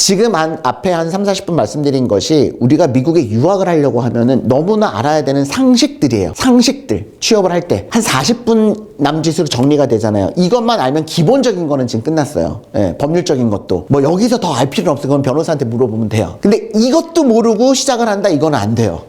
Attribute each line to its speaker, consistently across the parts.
Speaker 1: 지금 앞에 한 3, 40분 말씀드린 것이 우리가 미국에 유학을 하려고 하면은 너무나 알아야 되는 상식들이에요. 상식들. 취업을 할 때 한 40분 남짓으로 정리가 되잖아요. 이것만 알면 기본적인 거는 지금 끝났어요. 예, 법률적인 것도. 뭐 여기서 더 알 필요는 없어요. 그건 변호사한테 물어보면 돼요. 근데 이것도 모르고 시작을 한다? 이건 안 돼요.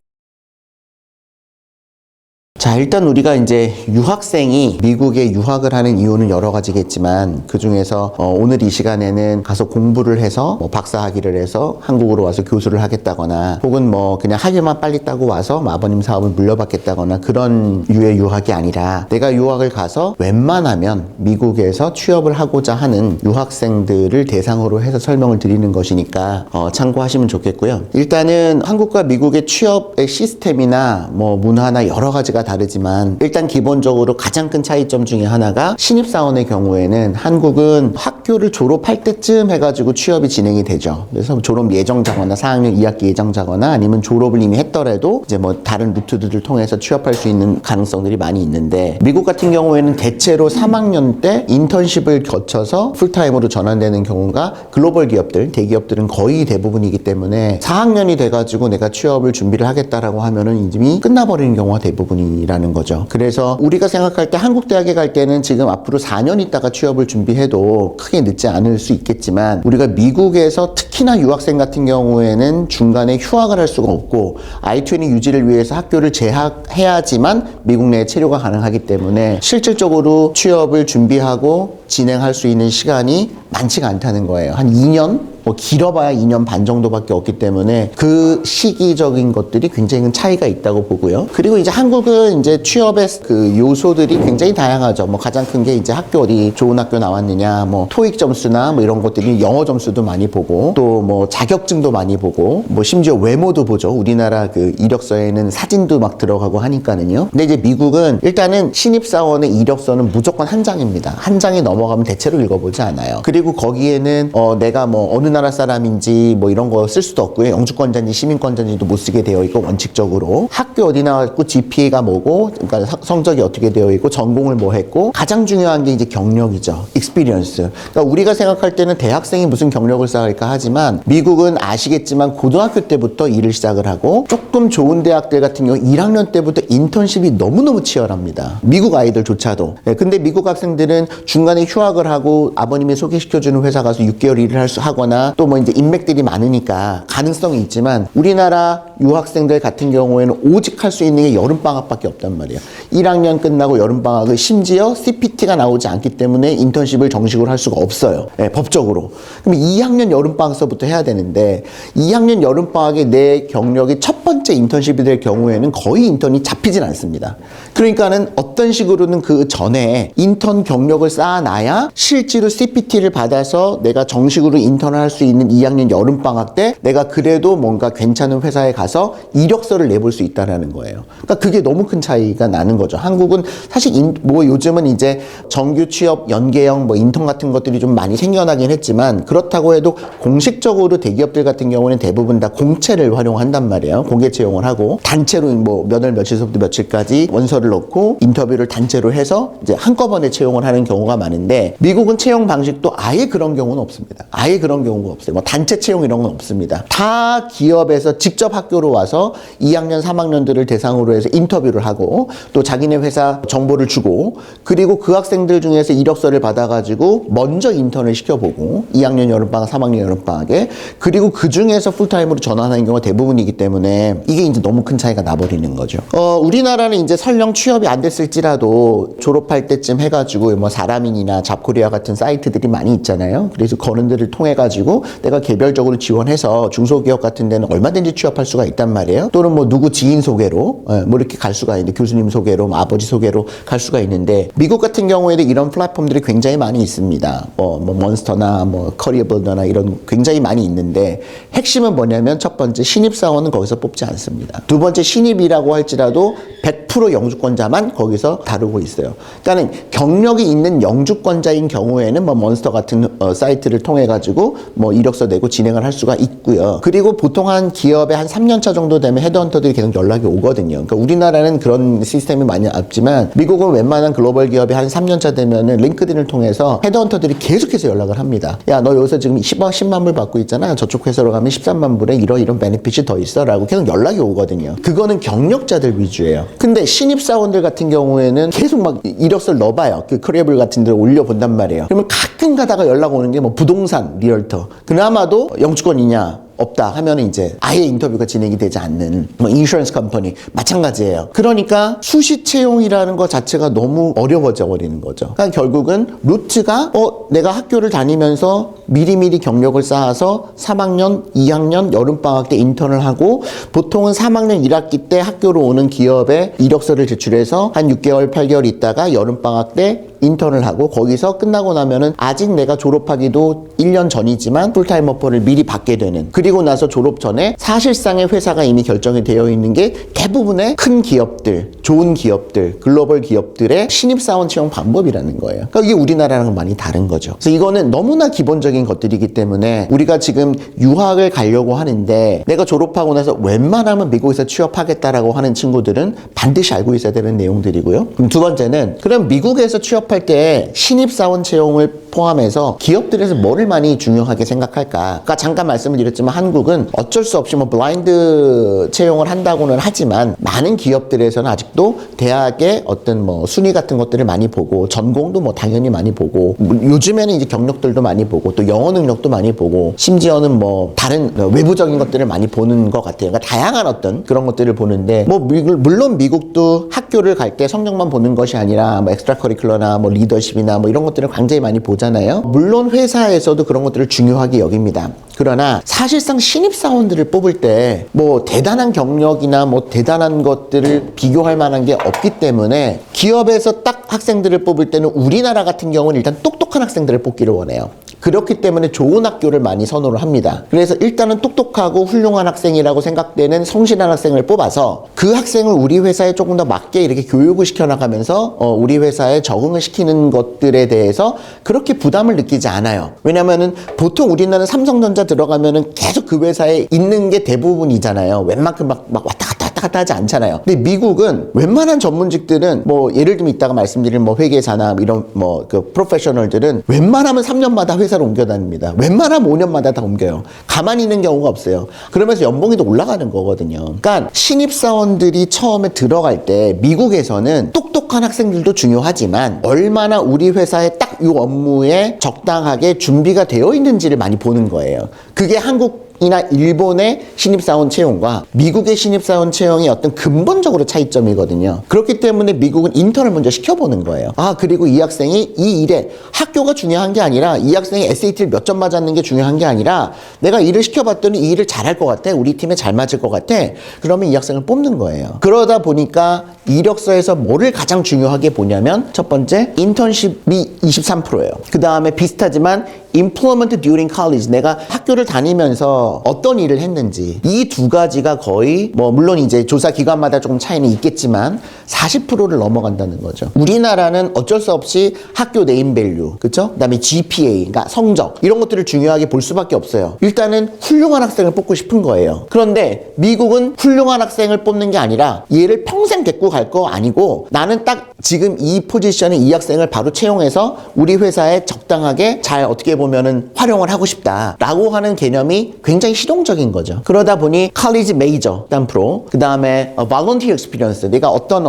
Speaker 1: 자, 일단 우리가 이제 유학생이 미국에 유학을 하는 이유는 여러 가지겠지만 그 중에서 오늘 이 시간에는 가서 공부를 해서 뭐 박사학위를 해서 한국으로 와서 교수를 하겠다거나 혹은 뭐 그냥 학위만 빨리 따고 와서 아버님 사업을 물려받겠다거나 그런 유의 유학이 아니라 내가 유학을 가서 웬만하면 미국에서 취업을 하고자 하는 유학생들을 대상으로 해서 설명을 드리는 것이니까 참고하시면 좋겠고요. 일단은 한국과 미국의 취업의 시스템이나 뭐 문화나 여러 가지가 다르지만 일단 기본적으로 가장 큰 차이점 중에 하나가 신입사원의 경우에는 한국은 학교를 졸업할 때쯤 해가지고 취업이 진행이 되죠. 그래서 졸업 예정자거나 4학년 2학기 예정자거나 아니면 졸업을 이미 했더라도 이제 뭐 다른 루트들을 통해서 취업할 수 있는 가능성들이 많이 있는데 미국 같은 경우에는 대체로 3학년 때 인턴십을 거쳐서 풀타임으로 전환되는 경우가 글로벌 기업들, 대기업들은 거의 대부분이기 때문에 4학년이 돼가지고 내가 취업을 준비를 하겠다라고 하면은 이미 끝나버리는 경우가 대부분이라는 거죠. 그래서 우리가 생각할 때 한국 대학에 갈 때는 지금 앞으로 4년 있다가 취업을 준비해도 크게 늦지 않을 수 있겠지만 우리가 미국에서 특히나 유학생 같은 경우에는 중간에 휴학을 할 수가 없고 I-20 유지를 위해서 학교를 재학해야지만 미국 내에 체류가 가능하기 때문에 실질적으로 취업을 준비하고 진행할 수 있는 시간이 많지가 않다는 거예요. 한 2년? 뭐 길어봐야 2년 반 정도밖에 없기 때문에 그 시기적인 것들이 굉장히 큰 차이가 있다고 보고요. 그리고 이제 한국은 이제 취업의 그 요소들이 굉장히 다양하죠. 뭐 가장 큰 게 이제 학교 어디 좋은 학교 나왔느냐, 뭐 토익 점수나 뭐 이런 것들이 영어 점수도 많이 보고 또 뭐 자격증도 많이 보고 뭐 심지어 외모도 보죠. 우리나라 그 이력서에는 사진도 막 들어가고 하니까는요. 근데 이제 미국은 일단은 신입사원의 이력서는 무조건 한 장입니다. 한 장이 넘어가면 대체로 읽어보지 않아요. 그리고 거기에는 내가 뭐 어느 나라 사람인지 뭐 이런 거 쓸 수도 없고요. 영주권자인지 시민권자인지도 못 쓰게 되어 있고 원칙적으로 학교 어디 나왔고 GPA가 뭐고 그러니까 성적이 어떻게 되어 있고 전공을 뭐 했고 가장 중요한 게 이제 경력이죠. experience. 그러니까 우리가 생각할 때는 대학생이 무슨 경력을 쌓을까 하지만 미국은 아시겠지만 고등학교 때부터 일을 시작을 하고 조금 좋은 대학들 같은 경우 1학년 때부터 인턴십이 너무너무 치열합니다. 미국 아이들조차도. 근데 미국 학생들은 중간에 휴학을 하고 아버님이 소개시켜주는 회사 가서 6개월 일을 하거나 또 뭐 이제 인맥들이 많으니까 가능성이 있지만 우리나라 유학생들 같은 경우에는 오직 할 수 있는 게 여름방학밖에 없단 말이에요. 1학년 끝나고 여름방학을 심지어 CPT가 나오지 않기 때문에 인턴십을 정식으로 할 수가 없어요. 법적으로. 그럼 2학년 여름방학서부터 해야 되는데 2학년 여름방학에 내 경력이 첫 번째 인턴십이 될 경우에는 거의 인턴이 잡히진 않습니다. 그러니까는 어떤 식으로는 그 전에 인턴 경력을 쌓아놔야 실제로 CPT를 받아서 내가 정식으로 인턴을 할 수 있는 2학년 여름방학 때 내가 그래도 뭔가 괜찮은 회사에 가서 이력서를 내볼 수 있다는 거예요. 그러니까 그게 너무 큰 차이가 나는 거죠. 한국은 사실 뭐 요즘은 이제 정규 취업 연계형 뭐 인턴 같은 것들이 좀 많이 생겨나긴 했지만 그렇다고 해도 공식적으로 대기업들 같은 경우는 대부분 다 공채를 활용한단 말이에요. 공개 채용을 하고 단체로 뭐 몇 월 며칠서부터 며칠까지 원서를 넣고 인터뷰를 단체로 해서 이제 한꺼번에 채용을 하는 경우가 많은데 미국은 채용 방식도 아예 그런 경우는 없습니다. 아예 그런 경우가 없어요. 뭐 단체 채용 이런 건 없습니다. 다 기업에서 직접 학교로 와서 2학년, 3학년들을 대상으로 해서 인터뷰를 하고 또 자기네 회사 정보를 주고 그리고 그 학생들 중에서 이력서를 받아가지고 먼저 인턴을 시켜보고 2학년 여름방학, 3학년 여름방학에 그리고 그 중에서 풀타임으로 전환하는 경우가 대부분이기 때문에 이게 이제 너무 큰 차이가 나버리는 거죠. 우리나라는 이제 설령 취업이 안 됐을지라도 졸업할 때쯤 해가지고 뭐 사람인이나 잡코리아 같은 사이트들이 많이 있잖아요. 그래서 그런 데를 통해가지고 내가 개별적으로 지원해서 중소기업 같은 데는 얼마든지 취업할 수가 있단 말이에요. 또는 뭐 누구 지인 소개로 뭐 이렇게 갈 수가 있는데 교수님 소개로 뭐 아버지 소개로 갈 수가 있는데 미국 같은 경우에도 이런 플랫폼들이 굉장히 많이 있습니다. 뭐 몬스터나 뭐 커리어빌더나 이런 굉장히 많이 있는데 핵심은 뭐냐면 첫 번째 신입사원은 거기서 뽑지 않습니다. 두 번째 신입이라고 할지라도 100% 영주권자만 거기서 다루고 있어요. 그러니까는 경력이 있는 영주권자인 경우에는 뭐 몬스터 같은 사이트를 통해 가지고 뭐 이력서 내고 진행을 할 수가 있고요. 그리고 보통 한 기업에 한 3년차 정도 되면 헤드헌터들이 계속 연락이 오거든요. 그러니까 우리나라는 그런 시스템이 많이 없지만 미국은 웬만한 글로벌 기업이 한 3년차 되면은 링크드인을 통해서 헤드헌터들이 계속해서 연락을 합니다. 야, 너 여기서 지금 10만 불 받고 있잖아. 저쪽 회사로 가면 13만 불에 이런 베네핏이 더 있어 라고 계속 연락이 오거든요. 그거는 경력자들 위주예요. 근데 신입사원들 같은 경우에는 계속 막 이력서를 넣어봐요. 그 커리어블 같은 데를 올려본단 말이에요. 그러면 가끔 가다가 연락 오는 게 뭐 부동산 리얼터, 그나마도 영주권이냐 없다 하면 이제 아예 인터뷰가 진행이 되지 않는 뭐 인슈런스 컴퍼니 마찬가지예요. 그러니까 수시 채용이라는 것 자체가 너무 어려워져 버리는 거죠. 그러니까 결국은 루트가 내가 학교를 다니면서 미리미리 경력을 쌓아서 3학년, 2학년 여름방학 때 인턴을 하고 보통은 3학년 1학기 때 학교로 오는 기업에 이력서를 제출해서 한 6개월, 8개월 있다가 여름방학 때 인턴을 하고 거기서 끝나고 나면은 아직 내가 졸업하기도 1년 전이지만 풀타임 오퍼를 미리 받게 되는, 그리고 나서 졸업 전에 사실상의 회사가 이미 결정이 되어 있는 게 대부분의 큰 기업들, 좋은 기업들, 글로벌 기업들의 신입사원 채용 방법이라는 거예요. 그러니까 이게 우리나라랑은 많이 다른 거죠. 그래서 이거는 너무나 기본적인 것들이기 때문에 우리가 지금 유학을 가려고 하는데 내가 졸업하고 나서 웬만하면 미국에서 취업하겠다라고 하는 친구들은 반드시 알고 있어야 되는 내용들이고요. 그럼 두 번째는 그럼 미국에서 취업할 때 신입사원 채용을 포함해서 기업들에서 뭐를 많이 중요하게 생각할까? 아까 잠깐 말씀을 드렸지만 한국은 어쩔 수 없이 뭐 블라인드 채용을 한다고는 하지만 많은 기업들에서는 아직도 대학의 어떤 뭐 순위 같은 것들을 많이 보고 전공도 뭐 당연히 많이 보고 요즘에는 이제 경력들도 많이 보고 또 영어 능력도 많이 보고 심지어는 뭐 다른 외부적인 것들을 많이 보는 것 같아요. 그러니까 다양한 어떤 그런 것들을 보는데 뭐 물론 미국도 학교를 갈 때 성적만 보는 것이 아니라 뭐 엑스트라 커리큘러나 뭐 리더십이나 뭐 이런 것들을 굉장히 많이 보잖아요. 물론 회사에서도 그런 것들을 중요하게 여깁니다. 그러나 사실상 신입사원들을 뽑을 때 뭐 대단한 경력이나 뭐 대단한 것들을 비교할 만한 게 없기 때문에 기업에서 딱 학생들을 뽑을 때는 우리나라 같은 경우는 일단 똑똑한 학생들을 뽑기를 원해요. 그렇기 때문에 좋은 학교를 많이 선호를 합니다. 그래서 일단은 똑똑하고 훌륭한 학생이라고 생각되는 성실한 학생을 뽑아서 그 학생을 우리 회사에 조금 더 맞게 이렇게 교육을 시켜나가면서 우리 회사에 적응을 시키는 것들에 대해서 그렇게 부담을 느끼지 않아요. 왜냐면은 보통 우리나라는 삼성전자 들어가면은 계속 그 회사에 있는 게 대부분이잖아요. 웬만큼 막 왔다 갔다 하지 않잖아요. 근데 미국은 웬만한 전문직들은 뭐 예를 들면 이따가 말씀드릴 뭐 회계사나 이런 뭐 그 프로페셔널들은 웬만하면 3년마다 회사를 옮겨 다닙니다. 웬만하면 5년마다 다 옮겨요. 가만히 있는 경우가 없어요. 그러면서 연봉이 더 올라가는 거거든요. 그러니까 신입사원들이 처음에 들어갈 때 미국에서는 똑똑한 학생들도 중요하지만 얼마나 우리 회사에 딱 이 업무에 적당하게 준비가 되어 있는지를 많이 보는 거예요. 그게 한국이나 일본의 신입사원 채용과 미국의 신입사원 채용이 어떤 근본적으로 차이점이거든요. 그렇기 때문에 미국은 인턴을 먼저 시켜보는 거예요. 그리고 이 학생이 이 일에 학교가 중요한 게 아니라 이 학생이 SAT를 몇 점 맞았는 게 중요한 게 아니라 내가 일을 시켜봤더니 이 일을 잘할 것 같아. 우리 팀에 잘 맞을 것 같아. 그러면 이 학생을 뽑는 거예요. 그러다 보니까 이력서에서 뭐를 가장 중요하게 보냐면 첫 번째, 인턴십이 23%예요. 그 다음에 비슷하지만 employment during college, 내가 학교를 다니면서 어떤 일을 했는지, 이 두 가지가 거의 뭐 물론 이제 조사 기관마다 조금 차이는 있겠지만 40%를 넘어간다는 거죠. 우리나라는 어쩔 수 없이 학교 네임밸류, 그렇죠? 그다음에 GPA, 그러니까 성적 이런 것들을 중요하게 볼 수밖에 없어요. 일단은 훌륭한 학생을 뽑고 싶은 거예요. 그런데 미국은 훌륭한 학생을 뽑는 게 아니라 얘를 평생 데리고 갈 거 아니고 나는 딱 지금 이 포지션에 이 학생을 바로 채용해서 우리 회사에 적당하게 잘 어떻게 보면은 활용을 하고 싶다라고 하는 개념이 굉장히 실용적인 거죠. 그러다 보니 college major, 그다음 프로, 그다음에 volunteer experience, 내가 어떤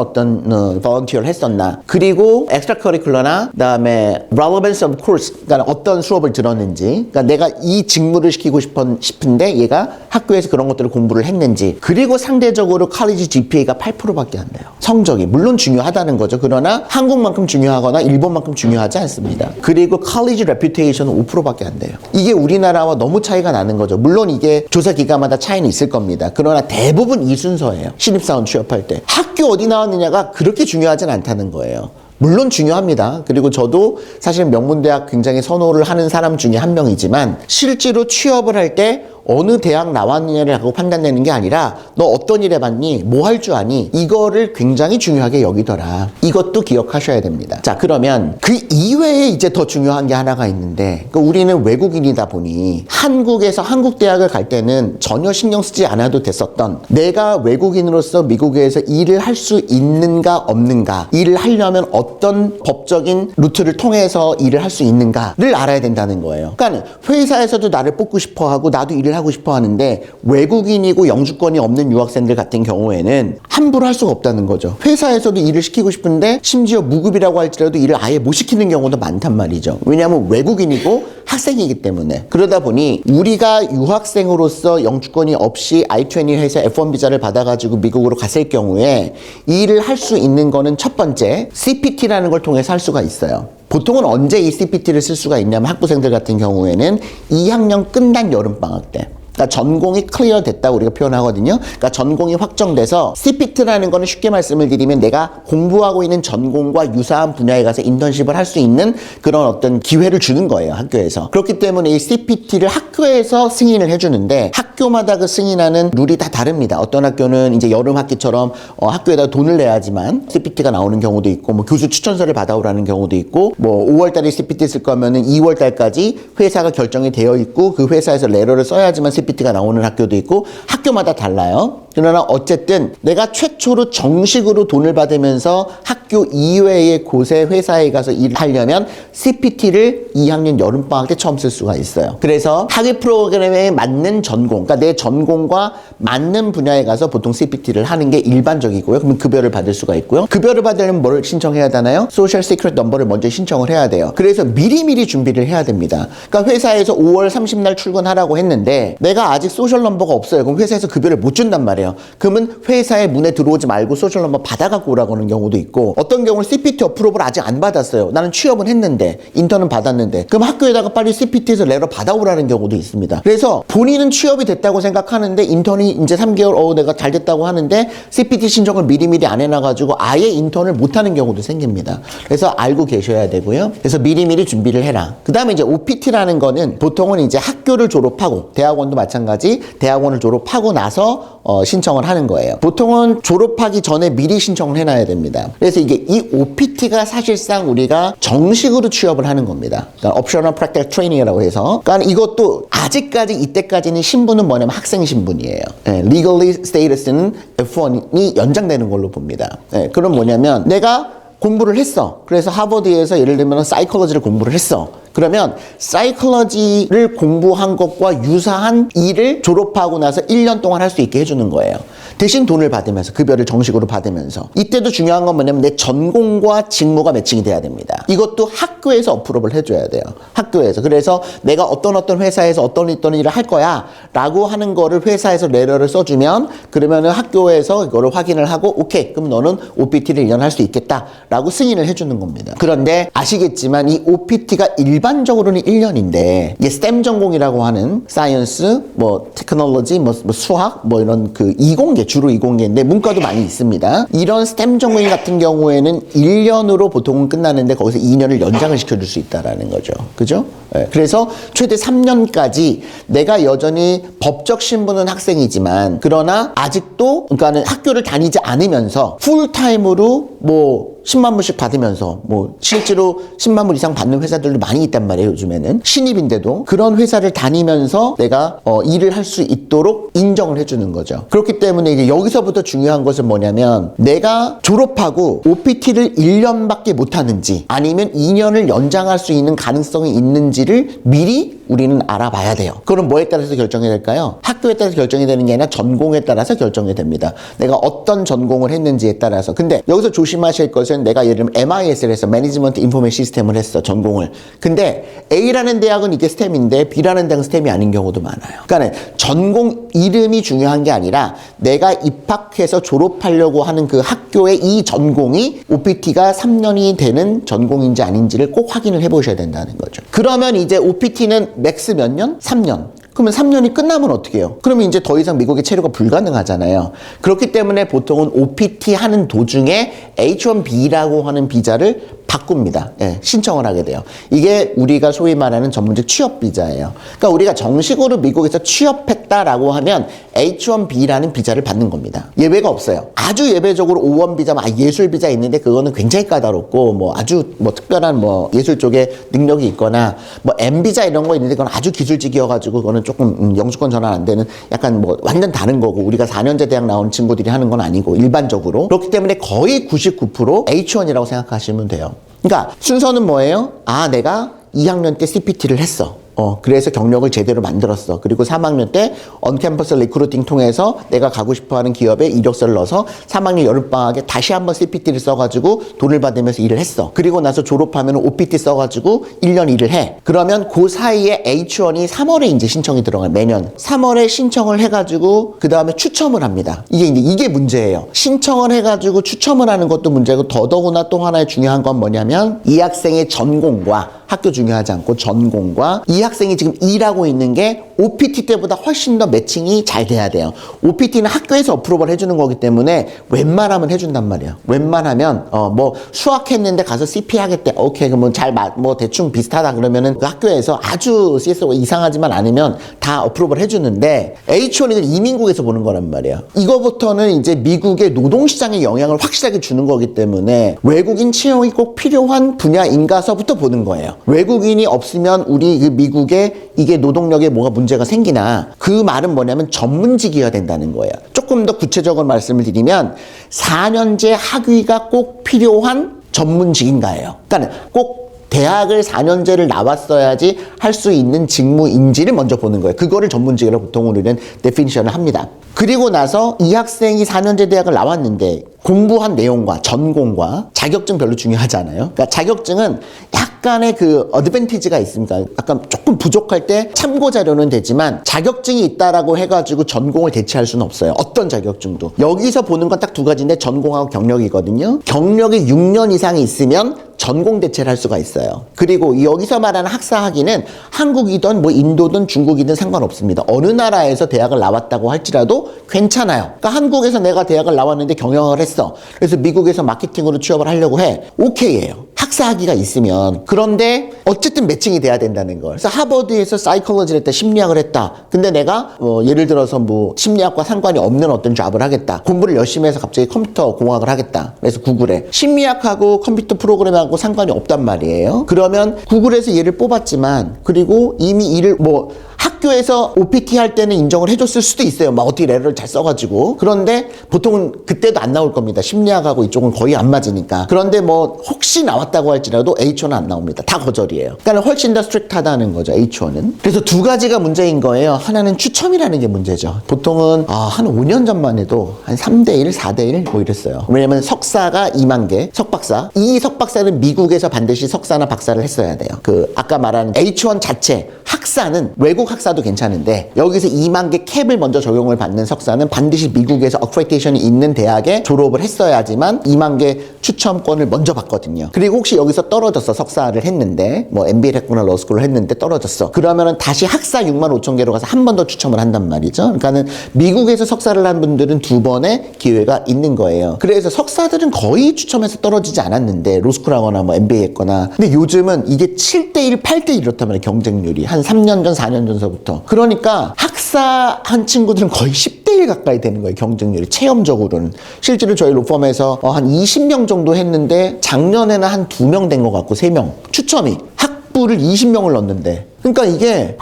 Speaker 1: volunteer를 했었나, 그리고 extra curricular나 그다음에 relevance of course, 그러니까 어떤 수업을 들었는지, 그러니까 내가 이 직무를 시키고 싶은데 얘가 학교에서 그런 것들을 공부를 했는지, 그리고 상대적으로 college GPA가 8%밖에 안 돼요. 성적이 물론 중요하다는 거죠. 그러나 한국만큼 중요하거나 일본만큼 중요하지 않습니다. 그리고 college reputation은 5%밖에 안 돼요. 이게 우리나라와 너무 차이가 나는 거죠. 물론 이게 조사 기관마다 차이는 있을 겁니다. 그러나 대부분 이 순서예요. 신입사원 취업할 때 학교 어디 나왔느냐가 그렇게 중요하진 않다는 거예요. 물론 중요합니다. 그리고 저도 사실 명문대학 굉장히 선호를 하는 사람 중에 한 명이지만 실제로 취업을 할 때 어느 대학 나왔느냐를 갖고 판단되는 게 아니라 너 어떤 일 해봤니? 뭐 할 줄 아니? 이거를 굉장히 중요하게 여기더라. 이것도 기억하셔야 됩니다. 자, 그러면 그 이외에 이제 더 중요한 게 하나가 있는데 우리는 외국인이다 보니 한국에서 한국 대학을 갈 때는 전혀 신경 쓰지 않아도 됐었던 내가 외국인으로서 미국에서 일을 할 수 있는가 없는가, 일을 하려면 어떤 법적인 루트를 통해서 일을 할 수 있는가를 알아야 된다는 거예요. 그러니까 회사에서도 나를 뽑고 싶어 하고 나도 일을 하고 싶어 하는데 외국인이고 영주권이 없는 유학생들 같은 경우에는 함부로 할 수가 없다는 거죠. 회사에서도 일을 시키고 싶은데 심지어 무급이라고 할지라도 일을 아예 못 시키는 경우도 많단 말이죠. 왜냐하면 외국인이고 학생이기 때문에. 그러다 보니 우리가 유학생으로서 영주권이 없이 I-20에서 F1 비자를 받아가지고 미국으로 갔을 경우에 일을 할 수 있는 거는 첫 번째 CPT라는 걸 통해서 할 수가 있어요. 보통은 언제 이 CPT를 쓸 수가 있냐면 학부생들 같은 경우에는 2학년 끝난 여름방학 때. 그러니까 전공이 클리어 됐다고 우리가 표현하거든요. 그러니까 전공이 확정돼서 CPT라는 거는 쉽게 말씀을 드리면 내가 공부하고 있는 전공과 유사한 분야에 가서 인턴십을 할 수 있는 그런 어떤 기회를 주는 거예요, 학교에서. 그렇기 때문에 이 CPT를 학교에서 승인을 해주는데 학교마다 그 승인하는 룰이 다 다릅니다. 어떤 학교는 이제 여름 학기처럼 학교에다 돈을 내야지만 CPT가 나오는 경우도 있고, 뭐 교수 추천서를 받아오라는 경우도 있고, 뭐 5월달에 CPT 쓸 거면은 2월달까지 회사가 결정이 되어 있고 그 회사에서 레터를 써야지만 CPT가 나오는 학교도 있고 학교마다 달라요. 그러나 어쨌든 내가 최초로 정식으로 돈을 받으면서 학교 이외의 곳에 회사에 가서 일을 하려면 CPT를 2학년 여름방학 때 처음 쓸 수가 있어요. 그래서 학위 프로그램에 맞는 전공, 그러니까 내 전공과 맞는 분야에 가서 보통 CPT를 하는 게 일반적이고요. 그러면 급여를 받을 수가 있고요. 급여를 받으려면 뭘 신청해야 되나요? 소셜 시크릿 넘버를 먼저 신청을 해야 돼요. 그래서 미리미리 준비를 해야 됩니다. 그러니까 회사에서 5월 30날 출근하라고 했는데 내가 아직 소셜 넘버가 없어요. 그럼 회사에서 급여를 못 준단 말이에요. 그러면 회사에 문에 들어오지 말고 소셜 넘버 받아갖고 오라고 하는 경우도 있고, 어떤 경우는 CPT 어프로브를 아직 안 받았어요. 나는 취업은 했는데 인턴은 받았는데 그럼 학교에다가 빨리 CPT에서 레터 받아오라는 경우도 있습니다. 그래서 본인은 취업이 됐다고 생각하는데 인턴이 이제 3개월 내가 잘 됐다고 하는데 CPT 신청을 미리미리 안 해놔가지고 아예 인턴을 못하는 경우도 생깁니다. 그래서 알고 계셔야 되고요. 그래서 미리미리 준비를 해라. 그 다음에 이제 OPT라는 거는 보통은 이제 학교를 졸업하고, 대학원도 마찬가지, 대학원을 졸업하고 나서 신청을 하는 거예요. 보통은 졸업하기 전에 미리 신청을 해놔야 됩니다. 그래서 이게 이 OPT가 사실상 우리가 정식으로 취업을 하는 겁니다. 그러니까 Optional Practical Training이라고 해서, 그러니까 이것도 아직까지 이때까지는 신분은 뭐냐면 학생 신분이에요. Legally Status는 F1이 연장되는 걸로 봅니다. 그럼 뭐냐면 내가 공부를 했어. 그래서 하버드에서 예를 들면 사이콜로지를 공부를 했어. 그러면 사이콜로지를 공부한 것과 유사한 일을 졸업하고 나서 1년 동안 할 수 있게 해주는 거예요. 대신 돈을 받으면서, 급여를 정식으로 받으면서. 이때도 중요한 건 뭐냐면 내 전공과 직무가 매칭이 돼야 됩니다. 이것도 학교에서 어프로브를 해줘야 돼요. 학교에서. 그래서 내가 어떤 회사에서 어떤 일을 할 거야 라고 하는 거를 회사에서 레터를 써주면, 그러면은 학교에서 이거를 확인을 하고 오케이, 그럼 너는 OPT를 1년 할 수 있겠다 라고 승인을 해주는 겁니다. 그런데 아시겠지만 이 OPT가 일반적으로는 1년인데 이게 STEM 전공이라고 하는 사이언스, 뭐 테크놀로지, 뭐 수학, 뭐 이런 그 이공계, 주로 이공계인데 문과도 많이 있습니다. 이런 STEM 전공 같은 경우에는 1년으로 보통은 끝나는데 거기서 2년을 연장을 시켜줄 수 있다라는 거죠. 그죠? 그래서 최대 3년까지 내가 여전히 법적 신분은 학생이지만 그러나 아직도, 그러니까는 학교를 다니지 않으면서 풀타임으로 뭐 10만 불씩 받으면서, 뭐 실제로 10만 불 이상 받는 회사들도 많이 있단 말이에요. 요즘에는 신입인데도 그런 회사를 다니면서 내가 일을 할 수 있도록 인정을 해주는 거죠. 그렇기 때문에 이제 여기서부터 중요한 것은 뭐냐면 내가 졸업하고 OPT를 1년밖에 못하는지 아니면 2년을 연장할 수 있는 가능성이 있는지를 미리 우리는 알아봐야 돼요. 그럼 뭐에 따라서 결정이 될까요? 학교에 따라서 결정이 되는 게 아니라 전공에 따라서 결정이 됩니다. 내가 어떤 전공을 했는지에 따라서. 근데 여기서 조심하실 것은, 내가 예를 들면 MIS를 했어. 매니지먼트 인포메이션 시스템을 했어. 전공을. 근데 A라는 대학은 이게 스템인데 B라는 대학은 스템이 아닌 경우도 많아요. 그러니까 전공 이름이 중요한 게 아니라 내가 입학해서 졸업하려고 하는 그 학교의 이 전공이 OPT가 3년이 되는 전공인지 아닌지를 꼭 확인을 해보셔야 된다는 거죠. 그러면 이제 OPT는 맥스 몇 년? 3년. 그러면 3년이 끝나면 어떻게 해요? 그러면 이제 더 이상 미국에 체류가 불가능하잖아요. 그렇기 때문에 보통은 OPT 하는 도중에 H-1B라고 하는 비자를 바꿉니다. 예, 신청을 하게 돼요. 이게 우리가 소위 말하는 전문직 취업 비자예요. 그러니까 우리가 정식으로 미국에서 취업했다라고 하면 H-1B라는 비자를 받는 겁니다. 예외가 없어요. 아주 예외적으로 O-1 비자, 예술 비자 있는데 그거는 굉장히 까다롭고 뭐 아주 뭐 특별한 뭐 예술 쪽에 능력이 있거나 뭐 M 비자 이런 거 있는데 그건 아주 기술직이어가지고 그거는 조금 영주권 전환 안 되는 약간 뭐 완전 다른 거고 우리가 4년제 대학 나온 친구들이 하는 건 아니고 일반적으로 그렇기 때문에 거의 99% H-1이라고 생각하시면 돼요. 그러니까 순서는 뭐예요? 아, 내가 2학년 때 CPT를 했어. 그래서 경력을 제대로 만들었어. 그리고 3학년 때 언캠퍼스 리크루팅 통해서 내가 가고 싶어하는 기업에 이력서를 넣어서 3학년 여름방학에 다시 한번 CPT를 써가지고 돈을 받으면서 일을 했어. 그리고 나서 졸업하면 OPT 써가지고 1년 일을 해. 그러면 그 사이에 H-1이 3월에 이제 신청이 들어가요. 매년 3월에 신청을 해가지고 그 다음에 추첨을 합니다. 이게 문제예요. 신청을 해가지고 추첨을 하는 것도 문제고 더더구나 또 하나의 중요한 건 뭐냐면 이 학생의 전공과 학교 중요하지 않고 전공과 이 학생이 지금 일하고 있는 게 OPT 때보다 훨씬 더 매칭이 잘 돼야 돼요. OPT는 학교에서 어프로벌 해주는 거기 때문에 웬만하면 해준단 말이에요. 웬만하면 뭐 수학했는데 가서 CP 하겠대. 오케이, 그러면 뭐 대충 비슷하다 그러면은 그 학교에서 아주 CS가 이상하지만 않으면 다 어프로벌 해주는데 H-1이는 이민국에서 보는 거란 말이에요. 이거부터는 이제 미국의 노동시장에 영향을 확실하게 주는 거기 때문에 외국인 채용이 꼭 필요한 분야인가서부터 보는 거예요. 외국인이 없으면 우리 그 미국에 이게 노동력에 뭐가 문제가 생기나 그 말은 뭐냐면 전문직이어야 된다는 거예요. 조금 더 구체적으로 말씀을 드리면 4년제 학위가 꼭 필요한 전문직인가예요. 그러니까 꼭 대학을 4년제를 나왔어야지 할 수 있는 직무인지를 먼저 보는 거예요. 그거를 전문직이라고 보통 우리는 데피니션을 합니다. 그리고 나서 이 학생이 4년제 대학을 나왔는데 공부한 내용과 전공과 자격증 별로 중요하지 않아요. 그러니까 자격증은 약간의 그 어드밴티지가 있습니다. 약간 조금 부족할 때 참고 자료는 되지만 자격증이 있다라고 해가지고 전공을 대체할 수는 없어요. 어떤 자격증도. 여기서 보는 건 딱 두 가지인데 전공하고 경력이거든요. 경력이 6년 이상이 있으면 전공 대체를 할 수가 있어요. 그리고 여기서 말하는 학사 학위는 한국이든 뭐 인도든 중국이든 상관없습니다. 어느 나라에서 대학을 나왔다고 할지라도 괜찮아요. 그러니까 한국에서 내가 대학을 나왔는데 경영을 했어. 그래서 미국에서 마케팅으로 취업을 하려고 해. 오케이예요. 학사 학위가 있으면. 그런데 어쨌든 매칭이 돼야 된다는 걸. 그래서 하버드에서 사이콜로지를 했다, 심리학을 했다. 근데 내가 예를 들어서 뭐 심리학과 상관이 없는 어떤 잡을 하겠다. 공부를 열심히 해서 갑자기 컴퓨터 공학을 하겠다. 그래서 구글에 심리학하고 컴퓨터 프로그램하고 상관이 없단 말이에요. 그러면 구글에서 얘를 뽑았지만 그리고 이미 일을 뭐 학교에서 OPT 할 때는 인정을 해줬을 수도 있어요. 막 어떻게 레터를 잘 써가지고. 그런데 보통은 그때도 안 나올 겁니다. 심리학하고 이쪽은 거의 안 맞으니까. 그런데 뭐 혹시 나왔다고 할지라도 H1은 안 나옵니다. 다 거절이에요. 그러니까 훨씬 더 스트릭트하다는 거죠. H1은. 그래서 두 가지가 문제인 거예요. 하나는 추첨이라는 게 문제죠. 보통은 한 5년 전만 해도 한 3대1, 4대1 뭐 이랬어요. 왜냐면 석사가 2만 개, 석박사. 이 석박사는 미국에서 반드시 석사나 박사를 했어야 돼요. 그 아까 말한 H1 자체 학사는 외국 학사도 괜찮은데 여기서 2만 개 캡을 먼저 적용을 받는 석사는 반드시 미국에서 어크레디테이션이 있는 대학에 졸업을 했어야지만 2만 개 추첨권을 먼저 받거든요. 그리고 혹시 여기서 떨어졌어. 석사를 했는데 뭐 MBA를 했거나 러스쿨을 했는데 떨어졌어. 그러면은 다시 학사 6만 5천 개로 가서 한 번 더 추첨을 한단 말이죠. 그러니까는 미국에서 석사를 한 분들은 두 번의 기회가 있는 거예요. 그래서 석사들은 거의 추첨해서 떨어지지 않았는데 로스쿨 하거나 뭐 MBA 했거나 근데 요즘은 이게 7대1, 8대1 이렇다면 경쟁률이 한 3년 전, 4년 전서부터. 그러니까 학사 한 친구들은 거의 10대1 가까이 되는 거예요. 경쟁률이. 체험적으로는. 실제로 저희 로펌에서 한 20명 정도 했는데 작년에는 한 2명 된 것 같고 3명. 추첨이. 학부를 20명을 넣었는데. 그러니까 이게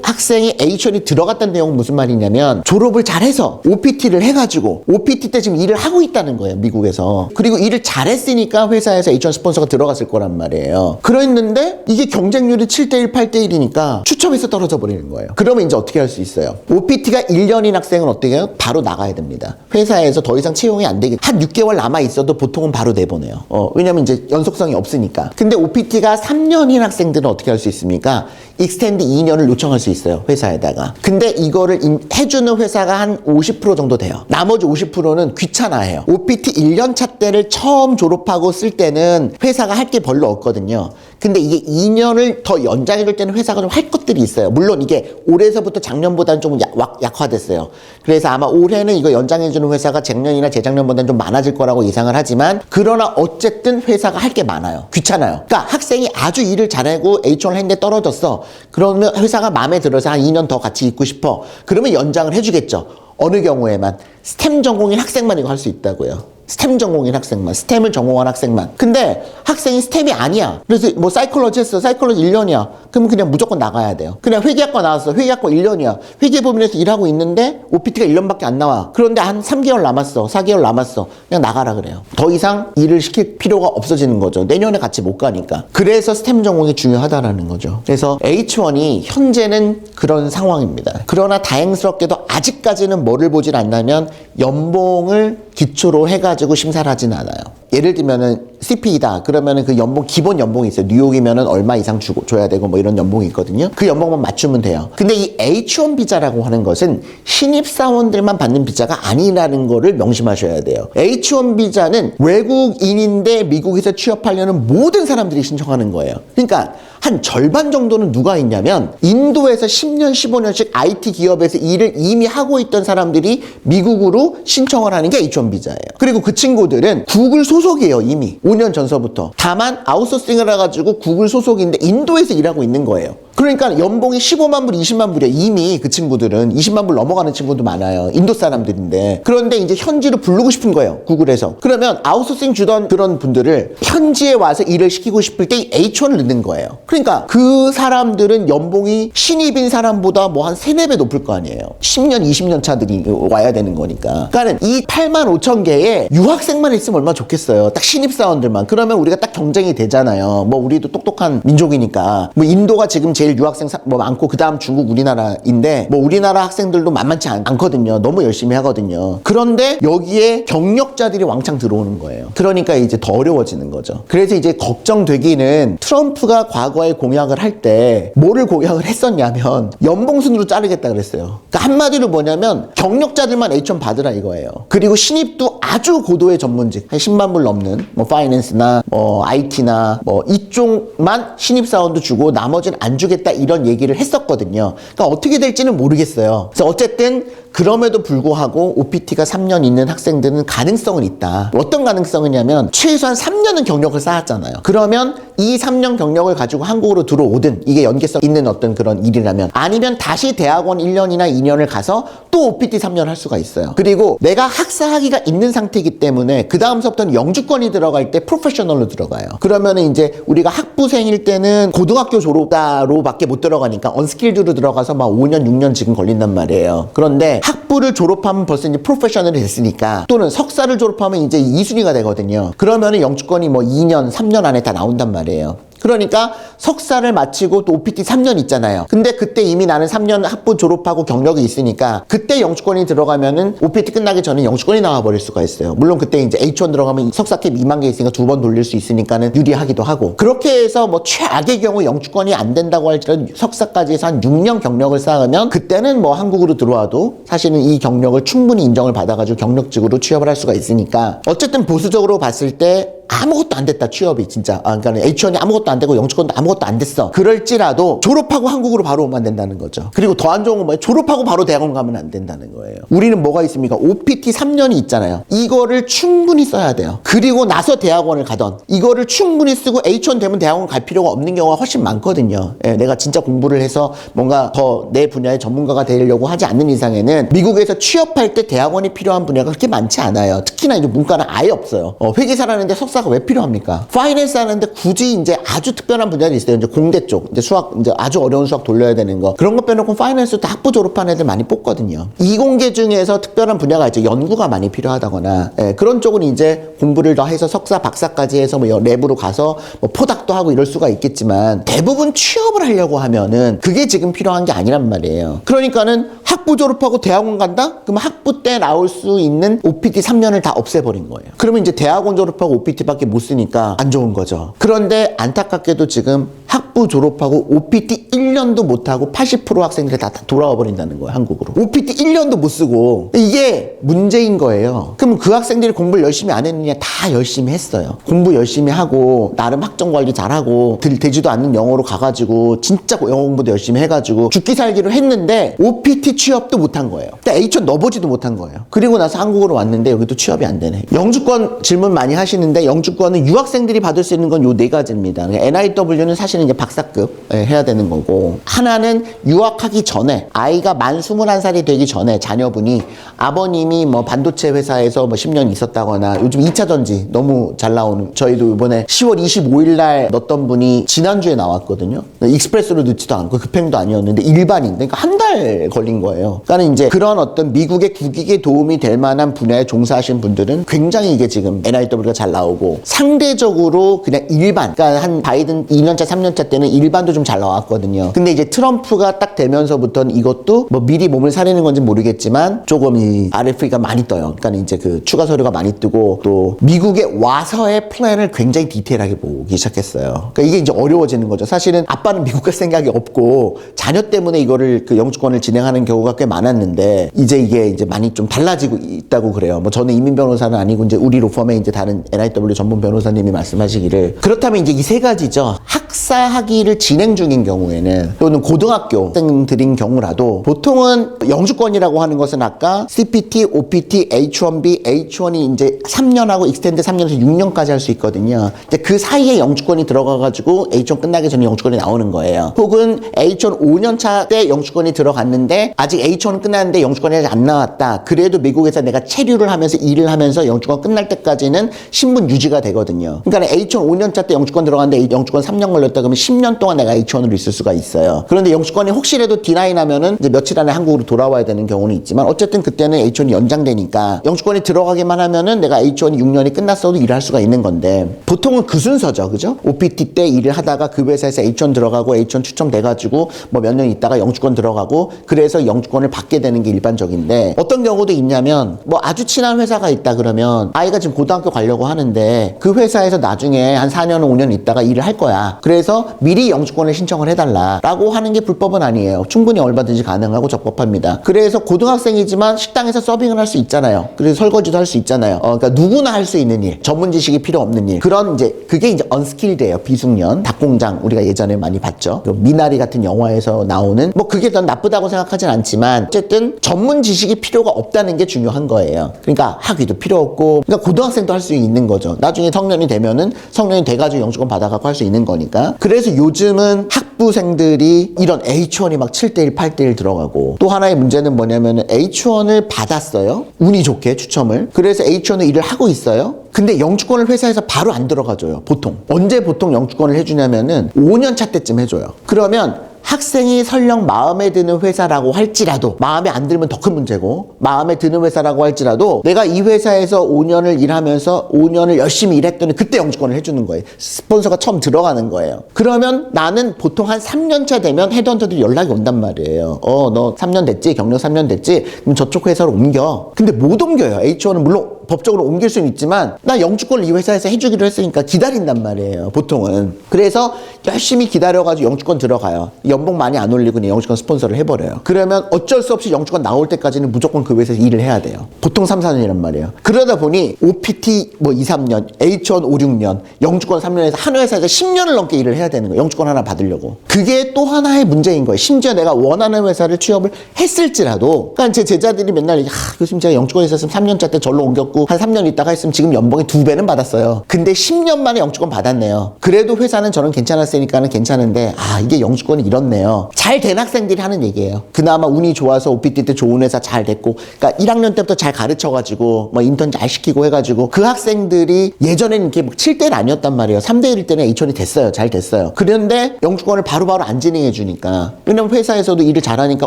Speaker 1: 학생이 H1이 들어갔다는 내용은 무슨 말이냐면 졸업을 잘해서 OPT를 해가지고 OPT 때 지금 일을 하고 있다는 거예요. 미국에서. 그리고 일을 잘했으니까 회사에서 H1 스폰서가 들어갔을 거란 말이에요. 그랬는데 이게 경쟁률이 7대1, 8대1이니까 추첨해서 떨어져 버리는 거예요. 그러면 이제 어떻게 할 수 있어요? OPT가 1년인 학생은 어떻게 해요? 바로 나가야 됩니다. 회사에서 더 이상 채용이 안 되게 한 6개월 남아있어도 보통은 바로 내보내요. 왜냐면 이제 연속성이 없으니까. 근데 OPT가 3년인 학생들은 어떻게 할 수 있습니까? 익스텐드 2년을 요청할 수 있어요. 있어요, 회사에다가. 근데 이거를 해주는 회사가 한 50% 정도 돼요. 나머지 50%는 귀찮아해요. OPT 1년 차 때를 처음 졸업하고 쓸 때는 회사가 할 게 별로 없거든요. 근데 이게 2년을 더 연장해줄 때는 회사가 좀 할 것들이 있어요. 물론 이게 올해서부터 작년보다는 조금 약화됐어요. 그래서 아마 올해는 이거 연장해주는 회사가 작년이나 재작년보다는 좀 많아질 거라고 예상을 하지만, 그러나 어쨌든 회사가 할 게 많아요. 귀찮아요. 그러니까 학생이 아주 일을 잘하고 H1을 했는데 떨어졌어. 그러면 회사가 마음에 들어서 한 2년 더 같이 있고 싶어. 그러면 연장을 해주겠죠. 어느 경우에만 스템 전공인 학생만 이거 할 수 있다고요. 스템 전공인 학생만, 스템을 전공한 학생만. 근데 학생이 스템이 아니야. 그래서 뭐 사이콜로지 했어. 사이콜로지 1년이야. 그러면 그냥 무조건 나가야 돼요. 그냥 회계학과 나왔어. 회계학과 1년이야. 회계법인에서 일하고 있는데 OPT가 1년밖에 안 나와. 그런데 한 3개월 남았어. 4개월 남았어. 그냥 나가라 그래요. 더 이상 일을 시킬 필요가 없어지는 거죠. 내년에 같이 못 가니까. 그래서 스템 전공이 중요하다라는 거죠. 그래서 H1이 현재는 그런 상황입니다. 그러나 다행스럽게도 아직까지는 뭐를 보질 않냐면 연봉을 기초로 해가지고 심사를 하진 않아요. 예를 들면은 CP이다. 그러면은 그 연봉, 기본 연봉이 있어요. 뉴욕이면은 얼마 이상 줘야 되고 뭐 이런 연봉이 있거든요. 그 연봉만 맞추면 돼요. 근데 이 H1 비자라고 하는 것은 신입사원들만 받는 비자가 아니라는 거를 명심하셔야 돼요. H1 비자는 외국인인데 미국에서 취업하려는 모든 사람들이 신청하는 거예요. 그러니까 한 절반 정도는 누가 있냐면 인도에서 10년, 15년씩 IT 기업에서 일을 이미 하고 있던 사람들이 미국으로 신청을 하는 게 H1 비자예요. 그리고 그 친구들은 구글 소속이에요, 이미. 5년 전서부터. 다만 아웃소싱을 해가지고 구글 소속인데 인도에서 일하고 있는 거예요. 그러니까 연봉이 15만 불, 20만 불이야. 이미 그 친구들은 20만 불 넘어가는 친구도 많아요. 인도 사람들인데. 그런데 이제 현지로 부르고 싶은 거예요, 구글에서. 그러면 아웃소싱 주던 그런 분들을 현지에 와서 일을 시키고 싶을 때 H1을 넣는 거예요. 그러니까 그 사람들은 연봉이 신입인 사람보다 뭐 한 3, 4배 높을 거 아니에요. 10년, 20년 차들이 와야 되는 거니까. 그러니까 이 8만 5천 개의 유학생만 있으면 얼마나 좋겠어요. 딱 신입사원들만. 그러면 우리가 딱 경쟁이 되잖아요. 뭐 우리도 똑똑한 민족이니까. 뭐 인도가 지금 제일 유학생 뭐 많고 그 다음 중국, 우리나라인데 뭐 우리나라 학생들도 만만치 않거든요. 너무 열심히 하거든요. 그런데 여기에 경력자들이 왕창 들어오는 거예요. 그러니까 이제 더 어려워지는 거죠. 그래서 이제 걱정되기는 트럼프가 과거에 공약을 할 때 뭐를 공약을 했었냐면 연봉 순으로 자르겠다 그랬어요. 그러니까 한마디로 뭐냐면 경력자들만 H1 받으라 이거예요. 그리고 신입도 아주 고도의 전문직 한 10만 불 넘는 뭐 파이낸스나 뭐 IT나 뭐 이쪽만 신입사원도 주고 나머지는 안 주겠다 이런 얘기를 했었거든요. 그러니까 어떻게 될지는 모르겠어요. 그래서 어쨌든 그럼에도 불구하고 OPT가 3년 있는 학생들은 가능성은 있다. 어떤 가능성이냐면 최소한 3년은 경력을 쌓았잖아요. 그러면 이 3년 경력을 가지고 한국으로 들어오든 이게 연계성 있는 어떤 그런 일이라면, 아니면 다시 대학원 1년이나 2년을 가서 또 OPT 3년 할 수가 있어요. 그리고 내가 학사 학위가 있는 상태이기 때문에 그 다음서부터는 영주권이 들어갈 때 프로페셔널로 들어가요. 그러면은 이제 우리가 학부생일 때는 고등학교 졸업자로밖에 못 들어가니까 언스킬드로 들어가서 막 5년, 6년 지금 걸린단 말이에요. 그런데 학부를 졸업하면 벌써 이제 프로페셔널이 됐으니까, 또는 석사를 졸업하면 이제 2순위가 되거든요. 그러면은 영주권이 뭐 2년, 3년 안에 다 나온단 말이에요. 그러니까 석사를 마치고 또 OPT 3년 있잖아요. 근데 그때 이미 나는 3년 학부 졸업하고 경력이 있으니까 그때 영주권이 들어가면은 OPT 끝나기 전에 영주권이 나와버릴 수가 있어요. 물론 그때 이제 H1 들어가면 석사캡 2만 개 있으니까 2번 돌릴 수 있으니까는 유리하기도 하고, 그렇게 해서 뭐 최악의 경우 영주권이 안 된다고 할지라도 석사까지 해서 한 6년 경력을 쌓으면 그때는 뭐 한국으로 들어와도 사실은 이 경력을 충분히 인정을 받아가지고 경력직으로 취업을 할 수가 있으니까, 어쨌든 보수적으로 봤을 때 아무것도 안 됐다, 취업이 진짜. 그러니까 H1이 아무것도 안 되고 영주권도 아무것도 안 됐어. 그럴지라도 졸업하고 한국으로 바로 오면 안 된다는 거죠. 그리고 더 안 좋은 건 뭐예요? 졸업하고 바로 대학원 가면 안 된다는 거예요. 우리는 뭐가 있습니까? OPT 3년이 있잖아요. 이거를 충분히 써야 돼요. 그리고 나서 대학원을 가던, 이거를 충분히 쓰고 H1 되면 대학원 갈 필요가 없는 경우가 훨씬 많거든요. 예, 내가 진짜 공부를 해서 뭔가 더 내 분야의 전문가가 되려고 하지 않는 이상에는 미국에서 취업할 때 대학원이 필요한 분야가 그렇게 많지 않아요. 특히나 이제 문과는 아예 없어요. 회계사라는데 석사가 왜 필요합니까? 파이낸스 하는데 굳이 이제 아주 특별한 분야들이 있어요. 이제 공대 쪽, 이제 수학, 이제 아주 어려운 수학 돌려야 되는 거. 그런 거 빼놓고 파이낸스 다 학부 졸업한 애들 많이 뽑거든요. 이공계 중에서 특별한 분야가 있죠. 연구가 많이 필요하다거나, 그런 쪽은 이제 공부를 더 해서 석사, 박사까지 해서 뭐 랩으로 가서 뭐 포닥도 하고 이럴 수가 있겠지만, 대부분 취업을 하려고 하면은 그게 지금 필요한 게 아니란 말이에요. 그러니까는 학부 졸업하고 대학원 간다? 그럼 학부 때 나올 수 있는 OPT 3년을 다 없애버린 거예요. 그러면 이제 대학원 졸업하고 OPT OPT밖에 못 쓰니까 안 좋은 거죠. 그런데 안타깝게도 지금 학부 졸업하고 OPT 1년도 못하고 80% 학생들이 다 돌아와 버린다는 거예요, 한국으로. OPT 1년도 못 쓰고. 이게 문제인 거예요. 그럼 그 학생들이 공부를 열심히 안 했느냐? 다 열심히 했어요. 공부 열심히 하고 나름 학점 관리 잘하고 되지도 않는 영어로 가가지고 진짜 영어 공부도 열심히 해가지고 죽기 살기로 했는데 OPT 취업도 못한 거예요. H1 넣어보지도 못한 거예요. 그리고 나서 한국으로 왔는데 여기도 취업이 안 되네. 영주권 질문 많이 하시는데 영주권은 유학생들이 받을 수 있는 건 요 네 가지입니다. NIW는 사실은 이제 박사급 해야 되는 거고, 하나는 유학하기 전에 아이가 만 21살이 되기 전에 자녀분이 아버님이 뭐 반도체 회사에서 뭐 10년 있었다거나, 요즘 2차 전지 너무 잘 나오는, 저희도 이번에 10월 25일 날 넣었던 분이 지난주에 나왔거든요. 익스프레스로 넣지도 않고 급행도 아니었는데 일반인, 그러니까 한 달 걸린 거예요. 그러니까 이제 그런 어떤 미국의 국익에 도움이 될 만한 분야에 종사하신 분들은 굉장히 이게 지금 NIW가 잘 나오고, 상대적으로 그냥 일반, 그러니까 한 바이든 2년차 3년차 때는 일반도 좀 잘 나왔거든요. 근데 이제 트럼프가 딱 되면서부터는 이것도 뭐 미리 몸을 사리는 건지 모르겠지만 조금 이 RFE가 많이 떠요. 그러니까 이제 그 추가 서류가 많이 뜨고, 또 미국에 와서의 플랜을 굉장히 디테일하게 보기 시작했어요. 그러니까 이게 이제 어려워지는 거죠. 사실은 아빠는 미국 갈 생각이 없고 자녀 때문에 이거를 그 영주권을 진행하는 경우가 꽤 많았는데, 이제 이게 이제 많이 좀 달라지고 있다고 그래요. 뭐 저는 이민 변호사는 아니고 이제 우리 로펌의 이제 다른 NIW 전문 변호사님이 말씀하시기를, 그렇다면 이제 이 세 가지죠. 학사 학위를 진행 중인 경우에는, 또는 고등학교 학생들인 경우라도 보통은 영주권이라고 하는 것은 아까 CPT, OPT, H1B, H1이 이제 3년하고 익스텐드 3년에서 6년까지 할 수 있거든요. 이제 그 사이에 영주권이 들어가가지고 H1 끝나기 전에 영주권이 나오는 거예요. 혹은 H1 5년차 때 영주권이 들어갔는데 아직 H1은 끝났는데 영주권이 아직 안 나왔다. 그래도 미국에서 내가 체류를 하면서 일을 하면서 영주권 끝날 때까지는 신분 유지가 되거든요. 그러니까 H1 5년차 때 영주권 들어갔는데 영주권 3년 걸렸다 그러면 10년 동안 내가 H1으로 있을 수가 있어요. 그런데 영주권이 혹시라도 디나인 하면은 이제 며칠 안에 한국으로 돌아와야 되는 경우는 있지만, 어쨌든 그때는 H1이 연장되니까 영주권이 들어가기만 하면은 내가 H1이 6년이 끝났어도 일할 수가 있는 건데, 보통은 그 순서죠. 그죠? OPT 때 일을 하다가 그 회사에서 H1 들어가고 H1 추첨돼가지고 뭐 몇 년 있다가 영주권 들어가고, 그래서 영주권을 받게 되는 게 일반적인데, 어떤 경우도 있냐면 뭐 아주 친한 회사가 있다 그러면 아이가 지금 고등학교 가려고 하는데 그 회사에서 나중에 한 4년 5년 있다가 일을 할 거야. 그래서 미리 영주권을 신청을 해달라라고 하는 게 불법은 아니에요. 충분히 얼마든지 가능하고 적법합니다. 그래서 고등학생이지만 식당에서 서빙을 할 수 있잖아요. 그래서 설거지도 할 수 있잖아요. 그러니까 누구나 할 수 있는 일, 전문 지식이 필요 없는 일, 그런 이제 그게 이제 언스킬드예요. 비숙련, 닭공장 우리가 예전에 많이 봤죠. 미나리 같은 영화에서 나오는, 뭐 그게 더 나쁘다고 생각하진 않지만 어쨌든 전문 지식이 필요가 없다는 게 중요한 거예요. 그러니까 학위도 필요 없고, 그러니까 고등학생도 할 수 있는 거죠. 나중에 성년이 되면은 성년이 돼가지고 영주권 받아갖고 할 수 있는 거니까. 그래서 요즘은 학부생들이 이런 H1이 막 7대1, 8대1 들어가고, 또 하나의 문제는 뭐냐면은 H1을 받았어요. 운이 좋게 추첨을. 그래서 H1을 일을 하고 있어요. 근데 영주권을 회사에서 바로 안 들어가줘요. 보통. 언제 보통 영주권을 해주냐면은 5년 차 때쯤 해줘요. 그러면 학생이 설령 마음에 드는 회사라고 할지라도, 마음에 안 들면 더 큰 문제고, 마음에 드는 회사라고 할지라도 내가 이 회사에서 5년을 일하면서 5년을 열심히 일했더니 그때 영주권을 해주는 거예요. 스폰서가 처음 들어가는 거예요. 그러면 나는 보통 한 3년차 되면 헤드헌터들이 연락이 온단 말이에요. 너 3년 됐지? 경력 3년 됐지? 그럼 저쪽 회사로 옮겨. 근데 못 옮겨요. H1은 물론 법적으로 옮길 수는 있지만 나 영주권을 이 회사에서 해주기로 했으니까 기다린단 말이에요. 보통은. 그래서 열심히 기다려가지고 영주권 들어가요. 연봉 많이 안 올리고 그냥 영주권 스폰서를 해버려요. 그러면 어쩔 수 없이 영주권 나올 때까지는 무조건 그 회사에서 일을 해야 돼요. 보통 3, 4년이란 말이에요. 그러다 보니 OPT 뭐 2, 3년, H1 5, 6년, 영주권 3년에서 한 회사에서 10년을 넘게 일을 해야 되는 거예요. 영주권 하나 받으려고. 그게 또 하나의 문제인 거예요. 심지어 내가 원하는 회사를 취업을 했을지라도, 그러니까 제 제자들이 맨날 교수님 제가 영주권에 있었으면 3년차 때 절로 옮겼고 한 3년 있다가 했으면 지금 연봉이 2배는 받았어요. 근데 10년 만에 영주권 받았네요. 그래도 회사는 저는 괜찮았으니까는 괜찮은데, 이게 영주권이 이렇네요. 잘 된 학생들이 하는 얘기예요. 그나마 운이 좋아서 OPT 때 좋은 회사 잘 됐고, 그러니까 1학년 때부터 잘 가르쳐가지고 뭐 인턴 잘 시키고 해가지고 그 학생들이 예전에는 이렇게 7대1 아니었단 말이에요. 3대1일 때는 H1이 됐어요. 잘 됐어요. 그런데 영주권을 바로바로 안 진행해 주니까, 왜냐면 회사에서도 일을 잘하니까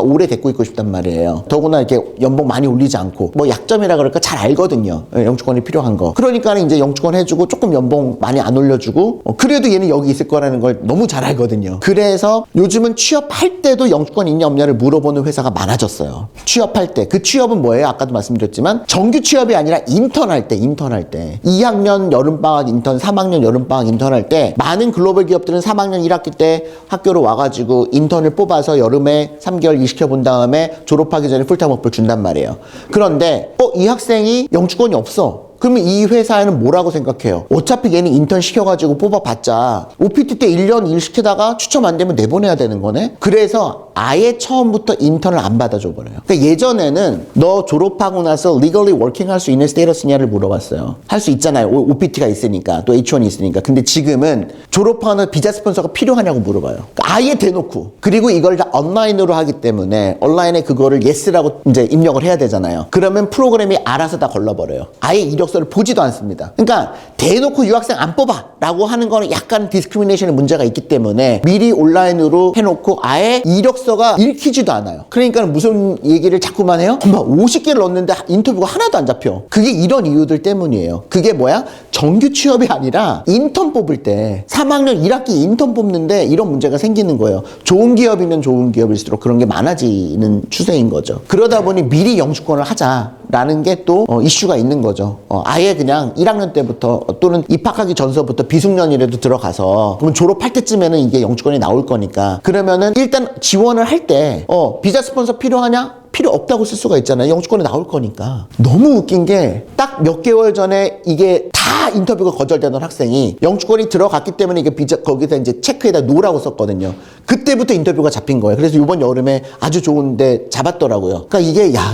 Speaker 1: 오래 데리고 있고 싶단 말이에요. 더구나 이렇게 연봉 많이 올리지 않고, 뭐 약점이라 그럴까 잘 알거든요. 있거든요. 영주권이 필요한 거. 그러니까 이제 영주권 해주고 조금 연봉 많이 안 올려주고 그래도 얘는 여기 있을 거라는 걸 너무 잘 알거든요. 그래서 요즘은 취업할 때도 영주권 있냐 없냐를 물어보는 회사가 많아졌어요. 취업할 때. 그 취업은 뭐예요? 아까도 말씀드렸지만 정규 취업이 아니라 인턴할 때 2학년 여름방학 인턴, 3학년 여름방학 인턴할 때 많은 글로벌 기업들은 3학년 1학기 때 학교로 와가지고 인턴을 뽑아서 여름에 3개월 일시켜본 다음에 졸업하기 전에 풀타임 오퍼를 준단 말이에요. 그런데 이 학생이 영주권이 없어. 그러면 이 회사에는 뭐라고 생각해요? 어차피 얘는 인턴 시켜가지고 뽑아봤자 OPT 때 1년 일 시키다가 추첨 안 되면 내보내야 되는 거네? 그래서 아예 처음부터 인턴을 안 받아줘 버려요. 그러니까 예전에는 너 졸업하고 나서 legally working 할 수 있는 스테이터스냐를 물어봤어요. 할 수 있잖아요. OPT가 있으니까 또 H1이 있으니까. 근데 지금은 졸업하는 비자 스폰서가 필요하냐고 물어봐요. 그러니까 아예 대놓고. 그리고 이걸 다 온라인으로 하기 때문에 온라인에 그거를 yes라고 이제 입력을 해야 되잖아요. 그러면 프로그램이 알아서 다 걸러버려요. 아예 이력서를 보지도 않습니다. 그러니까 대놓고 유학생 안 뽑아 라고 하는 거는 약간 디스크리미네이션의 문제가 있기 때문에 미리 온라인으로 해놓고 아예 이력서가 읽히지도 않아요. 그러니까 무슨 얘기를 자꾸만 해요? 막 50개를 넣었는데 인터뷰가 하나도 안 잡혀. 그게 이런 이유들 때문이에요. 그게 뭐야? 정규 취업이 아니라 인턴 뽑을 때 3학년 1학기 인턴 뽑는데 이런 문제가 생기는 거예요. 좋은 기업이면 좋은 기업일수록 그런 게 많아지는 추세인 거죠. 그러다 보니 미리 영주권을 하자라는 게 또 이슈가 있는 거죠. 아예 그냥 1학년 때부터 또는 입학하기 전서부터 비숙련이라도 들어가서 그러면 졸업할 때쯤에는 이게 영주권이 나올 거니까 그러면은 일단 지원을 할 때 비자 스폰서 필요하냐? 필요 없다고 쓸 수가 있잖아요. 영주권이 나올 거니까. 너무 웃긴 게 딱 몇 개월 전에 이게 다 인터뷰가 거절되던 학생이 영주권이 들어갔기 때문에 이게 비자 거기다 이제 체크에다 놓으라고 썼거든요. 그때부터 인터뷰가 잡힌 거예요. 그래서 이번 여름에 아주 좋은데 잡았더라고요. 그러니까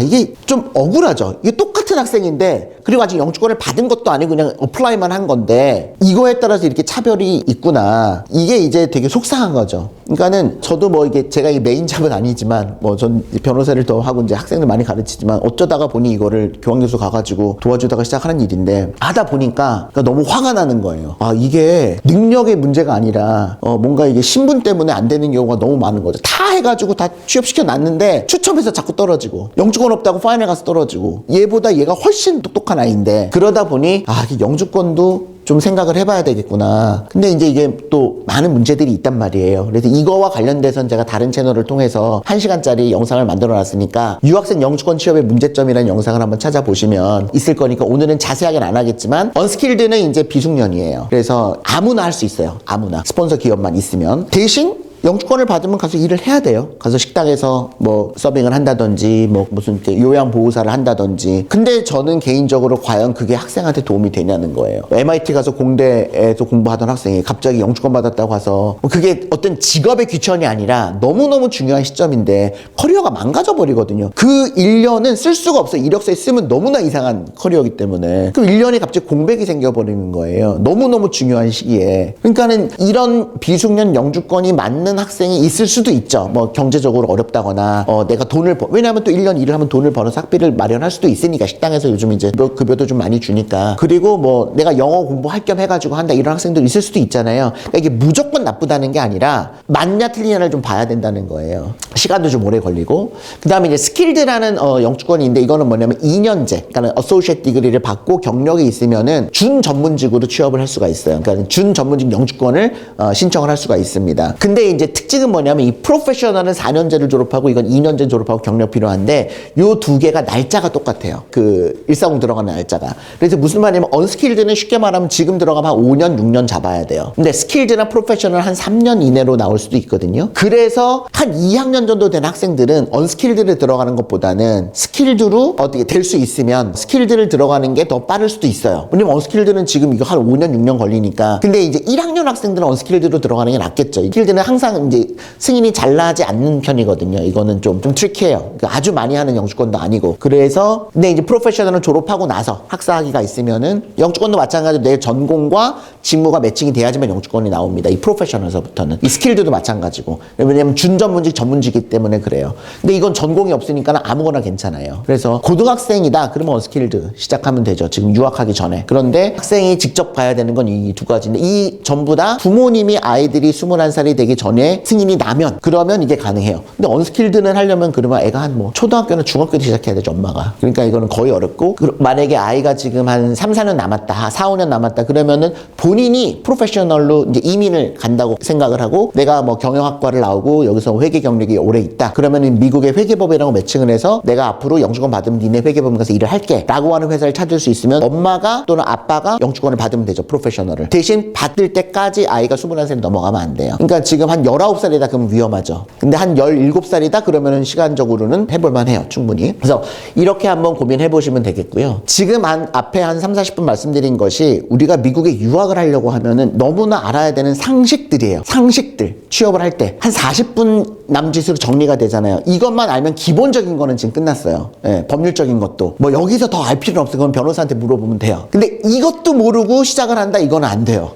Speaker 1: 이게 좀 억울하죠. 이게 똑같은 학생인데 그리고 아직 영주권을 받은 것도 아니고 그냥 어플라이만 한 건데 이거에 따라서 이렇게 차별이 있구나. 이게 이제 되게 속상한 거죠. 그러니까는 저도 뭐 이게 제가 이 메인 잡은 아니지만 뭐 전 변호사를 더 하고 이제 학생들 많이 가르치지만 어쩌다가 보니 이거를 교환교수 가가지고 도와주다가 시작하는 일인데 하다 보니까 그러니까 너무 화가 나는 거예요. 아 이게 능력의 문제가 아니라 뭔가 이게 신분 때문에 안 되는 경우가 너무 많은 거죠. 다 해가지고 다 취업시켜 놨는데 추첨해서 자꾸 떨어지고 영주권 없다고 파이널 가서 떨어지고 얘보다 얘가 훨씬 똑똑한 아이인데 그러다 보니 영주권도 좀 생각을 해봐야 되겠구나. 근데 이제 이게 또 많은 문제들이 있단 말이에요. 그래서 이거와 관련돼서는 제가 다른 채널을 통해서 1시간짜리 영상을 만들어 놨으니까 유학생 영주권 취업의 문제점이라는 영상을 한번 찾아보시면 있을 거니까 오늘은 자세하게는 안 하겠지만 언스킬드는 이제 비숙련이에요. 그래서 아무나 할 수 있어요. 아무나. 스폰서 기업만 있으면. 대신 영주권을 받으면 가서 일을 해야 돼요. 가서 식당에서 뭐 서빙을 한다든지 뭐 무슨 요양보호사를 한다든지. 근데 저는 개인적으로 과연 그게 학생한테 도움이 되냐는 거예요. MIT 가서 공대에서 공부하던 학생이 갑자기 영주권 받았다고 해서 그게 어떤 직업의 귀천이 아니라 너무너무 중요한 시점인데 커리어가 망가져 버리거든요. 그 1년은 쓸 수가 없어요. 이력서에 쓰면 너무나 이상한 커리어이기 때문에. 그럼 1년이 갑자기 공백이 생겨버리는 거예요. 너무너무 중요한 시기에. 그러니까는 이런 비숙련 영주권이 맞는 학생이 있을 수도 있죠. 뭐 경제적으로 어렵다거나 내가 돈을 왜냐하면 또 1년 일을 하면 돈을 벌어서 학비를 마련할 수도 있으니까 식당에서 요즘 이제 급여도 좀 많이 주니까 그리고 뭐 내가 영어 공부할 겸 해가지고 한다 이런 학생도 있을 수도 있잖아요. 그러니까 이게 무조건 나쁘다는 게 아니라 맞냐 틀리냐를 좀 봐야 된다는 거예요. 시간도 좀 오래 걸리고 그 다음에 이제 스킬드라는 영주권이 있는데 이거는 뭐냐면 2년제 그러니까 어소시에이트 디그리를 받고 경력이 있으면은 준 전문직으로 취업을 할 수가 있어요. 그러니까 준 전문직 영주권을 신청을 할 수가 있습니다. 근데 이제 특징은 뭐냐면 이 프로페셔널은 4년제를 졸업하고 이건 2년제 졸업하고 경력 필요한데 요 두 개가 날짜가 똑같아요. 그 140 들어가는 날짜가. 그래서 무슨 말이냐면 언스킬드는 쉽게 말하면 지금 들어가면 한 5년, 6년 잡아야 돼요. 근데 스킬드나 프로페셔널 한 3년 이내로 나올 수도 있거든요. 그래서 한 2학년 정도 된 학생들은 언스킬드를 들어가는 것보다는 스킬드로 어떻게 될 수 있으면 스킬드를 들어가는 게 더 빠를 수도 있어요. 왜냐면 언스킬드는 지금 이거 한 5년, 6년 걸리니까. 근데 이제 1학년 학생들은 언스킬드로 들어가는 게 낫겠죠. 스킬드는 항상 이제 승인이 잘 나지 않는 편이거든요. 이거는 좀 트리키해요. 그러니까 아주 많이 하는 영주권도 아니고. 그래서 근데 이제 프로페셔널을 졸업하고 나서 학사학위가 있으면은 영주권도 마찬가지로 내 전공과 직무가 매칭이 돼야지만 영주권이 나옵니다. 이 프로페셔널에서부터는. 이 스킬드도 마찬가지고. 왜냐면 준전문직, 전문직이기 때문에 그래요. 근데 이건 전공이 없으니까 아무거나 괜찮아요. 그래서 고등학생이다. 그러면 언스킬드 시작하면 되죠. 지금 유학하기 전에. 그런데 학생이 직접 봐야 되는 건 이 두 가지인데 이 전부 다 부모님이 아이들이 21살이 되기 전에 나중에 승인이 나면 그러면 이게 가능해요. 근데 언스킬드는 하려면 그러면 애가 한 뭐 초등학교나 중학교 때 시작해야 되죠, 엄마가. 그러니까 이거는 거의 어렵고 만약에 아이가 지금 한 3, 4년 남았다, 4, 5년 남았다 그러면은 본인이 프로페셔널로 이제 이민을 간다고 생각을 하고 내가 뭐 경영학과를 나오고 여기서 회계 경력이 오래 있다. 그러면은 미국의 회계법이라고 매칭을 해서 내가 앞으로 영주권 받으면 니네 회계법 가서 일을 할게 라고 하는 회사를 찾을 수 있으면 엄마가 또는 아빠가 영주권을 받으면 되죠, 프로페셔널을. 대신 받을 때까지 아이가 21살이 넘어가면 안 돼요. 그러니까 지금 한 19살이다 그러면 위험하죠. 근데 한 17살이다 그러면은 시간적으로는 해볼만 해요, 충분히. 그래서 이렇게 한번 고민해 보시면 되겠고요. 지금 앞에 한 3, 40분 말씀드린 것이 우리가 미국에 유학을 하려고 하면은 너무나 알아야 되는 상식들이에요. 상식들. 취업을 할 때 한 40분 남짓으로 정리가 되잖아요. 이것만 알면 기본적인 거는 지금 끝났어요. 예, 법률적인 것도. 뭐 여기서 더 알 필요는 없어요. 그건 변호사한테 물어보면 돼요. 근데 이것도 모르고 시작을 한다? 이건 안 돼요.